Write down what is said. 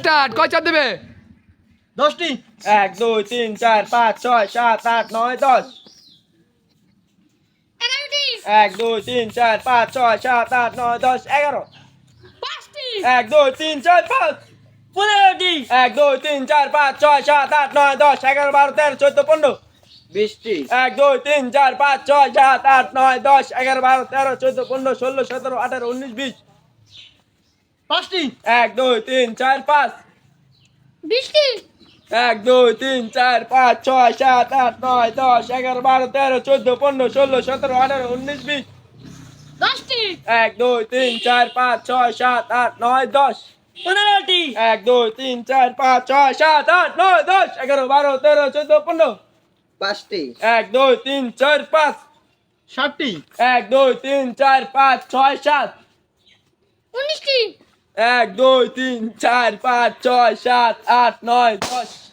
start কয় চার দেবে 10টি 1 2 3 4 5 6 7 8 9 10 11টি 1 2 3 4 5 6 7 8 9 10 11 5টি 1 2 3 4 5 15টি 1 2 3 4 5 6 7 8 9 10 11 12 13 14 15 20টি 1 2 3 4 5 6 7 8 9 10 11 12 13 14 15 16 17 18 19 20 5টি 1 2 3 4 5 20টি 1 2 3 4 5 6 7 8 9 10 11 12 13 14 15 16 17 18 19 20 10টি 1 2 3 4 5 6 7 8 9 10 15টি 1 2 3 4 5 6 7 8 9 10 11 12 13 14 15 5টি 1 2 3 4 5 7টি 1 2 3 4 5 6 7 19টি 1 2 3 4 5 6 7 8 9 10